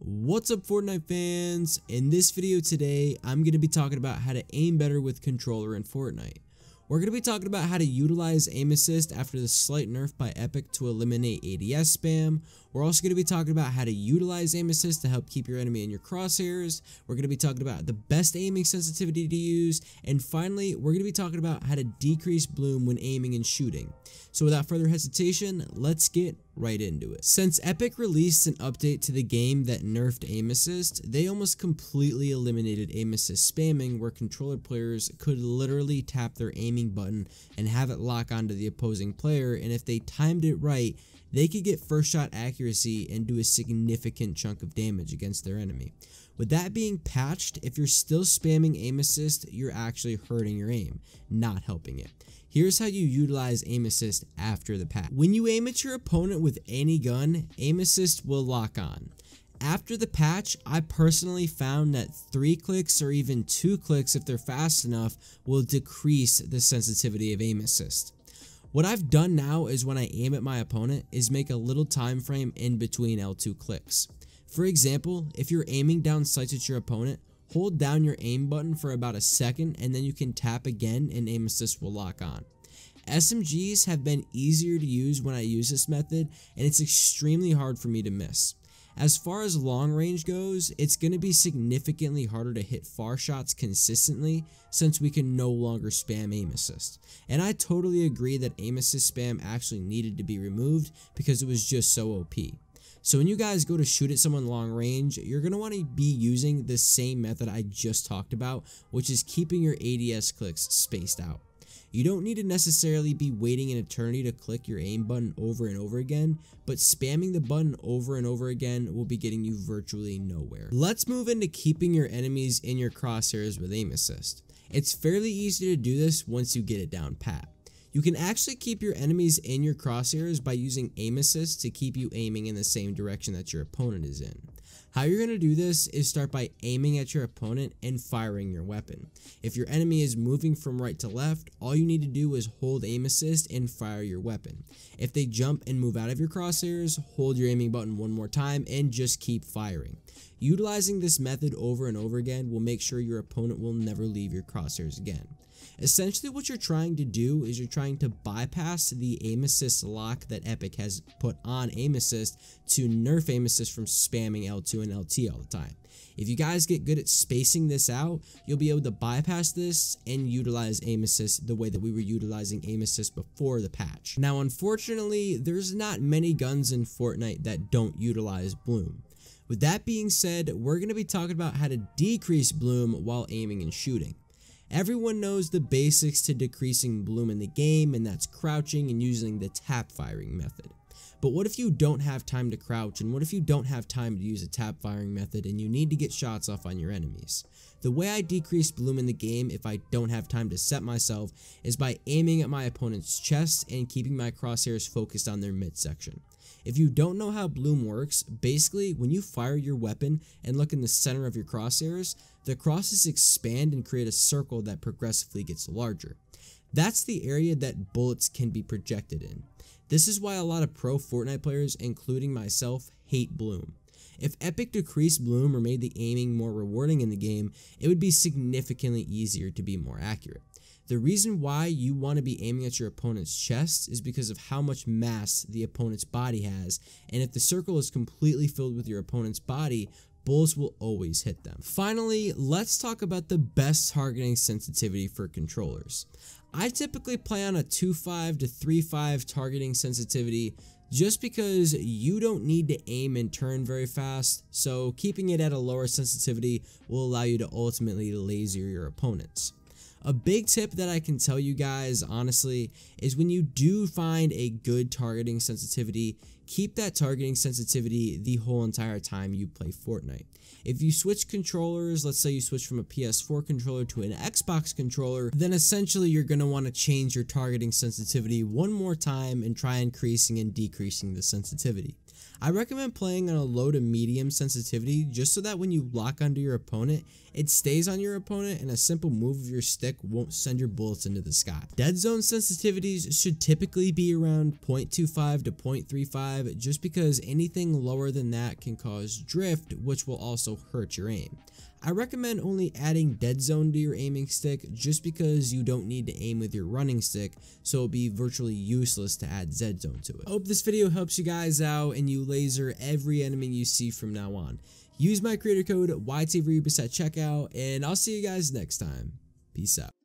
What's up, Fortnite fans? In this video today, I'm going to be talking about how to aim better with controller in Fortnite. We're going to be talking about how to utilize aim assist after the slight nerf by Epic to eliminate ADS spam. We're also going to be talking about how to utilize aim assist to help keep your enemy in your crosshairs. We're going to be talking about the best aiming sensitivity to use. And finally, we're going to be talking about how to decrease bloom when aiming and shooting. So without further hesitation, let's get right into it. Since Epic released an update to the game that nerfed aim assist, they almost completely eliminated aim assist spamming, where controller players could literally tap their aiming button and have it lock onto the opposing player, and if they timed it right, they could get first shot accuracy and do a significant chunk of damage against their enemy. With that being patched, if you're still spamming aim assist, you're actually hurting your aim, not helping it. Here's how you utilize aim assist after the patch. When you aim at your opponent with any gun, aim assist will lock on. After the patch, I personally found that 3 clicks or even 2 clicks, if they're fast enough, will decrease the sensitivity of aim assist. What I've done now is when I aim at my opponent is make a little time frame in between L2 clicks. For example, if you're aiming down sights at your opponent, hold down your aim button for about a second and then you can tap again and aim assist will lock on. SMGs have been easier to use when I use this method, and it's extremely hard for me to miss. As far as long range goes, it's going to be significantly harder to hit far shots consistently since we can no longer spam aim assist. And I totally agree that aim assist spam actually needed to be removed because it was just so OP. So when you guys go to shoot at someone long range, you're going to want to be using the same method I just talked about, which is keeping your ADS clicks spaced out. You don't need to necessarily be waiting an eternity to click your aim button over and over again, but spamming the button over and over again will be getting you virtually nowhere. Let's move into keeping your enemies in your crosshairs with aim assist. It's fairly easy to do this once you get it down pat. You can actually keep your enemies in your crosshairs by using aim assist to keep you aiming in the same direction that your opponent is in. How you're going to do this is start by aiming at your opponent and firing your weapon. If your enemy is moving from right to left, all you need to do is hold aim assist and fire your weapon. If they jump and move out of your crosshairs, hold your aiming button one more time and just keep firing. Utilizing this method over and over again will make sure your opponent will never leave your crosshairs again. Essentially what you're trying to do is you're trying to bypass the aim assist lock that Epic has put on aim assist to nerf aim assist from spamming L2 and LT all the time. If you guys get good at spacing this out, you'll be able to bypass this and utilize aim assist the way that we were utilizing aim assist before the patch. Now unfortunately, there's not many guns in Fortnite that don't utilize bloom. With that being said, we're going to be talking about how to decrease bloom while aiming and shooting. Everyone knows the basics to decreasing bloom in the game, and that's crouching and using the tap firing method. But what if you don't have time to crouch, and what if you don't have time to use a tap firing method and you need to get shots off on your enemies? The way I decrease bloom in the game if I don't have time to set myself is by aiming at my opponent's chest and keeping my crosshairs focused on their midsection. If you don't know how bloom works, basically when you fire your weapon and look in the center of your crosshairs, the crosses expand and create a circle that progressively gets larger. That's the area that bullets can be projected in. This is why a lot of pro Fortnite players, including myself, hate bloom. If Epic decreased bloom or made the aiming more rewarding in the game, it would be significantly easier to be more accurate. The reason why you want to be aiming at your opponent's chest is because of how much mass the opponent's body has, and if the circle is completely filled with your opponent's body, bullets will always hit them. Finally, let's talk about the best targeting sensitivity for controllers. I typically play on a 2.5 to 3.5 targeting sensitivity just because you don't need to aim and turn very fast, so keeping it at a lower sensitivity will allow you to ultimately laser your opponents. A big tip that I can tell you guys, honestly, is when you do find a good targeting sensitivity, keep that targeting sensitivity the whole entire time you play Fortnite. If you switch controllers, let's say you switch from a PS4 controller to an Xbox controller, then essentially you're going to want to change your targeting sensitivity one more time and try increasing and decreasing the sensitivity. I recommend playing on a low to medium sensitivity just so that when you lock onto your opponent, it stays on your opponent and a simple move of your stick won't send your bullets into the sky. Dead zone sensitivities should typically be around 0.25 to 0.35 just because anything lower than that can cause drift, which will also hurt your aim. I recommend only adding dead zone to your aiming stick just because you don't need to aim with your running stick, so it'll be virtually useless to add Z zone to it. I hope this video helps you guys out and you laser every enemy you see from now on. Use my creator code YTVRebus at checkout, and I'll see you guys next time. Peace out.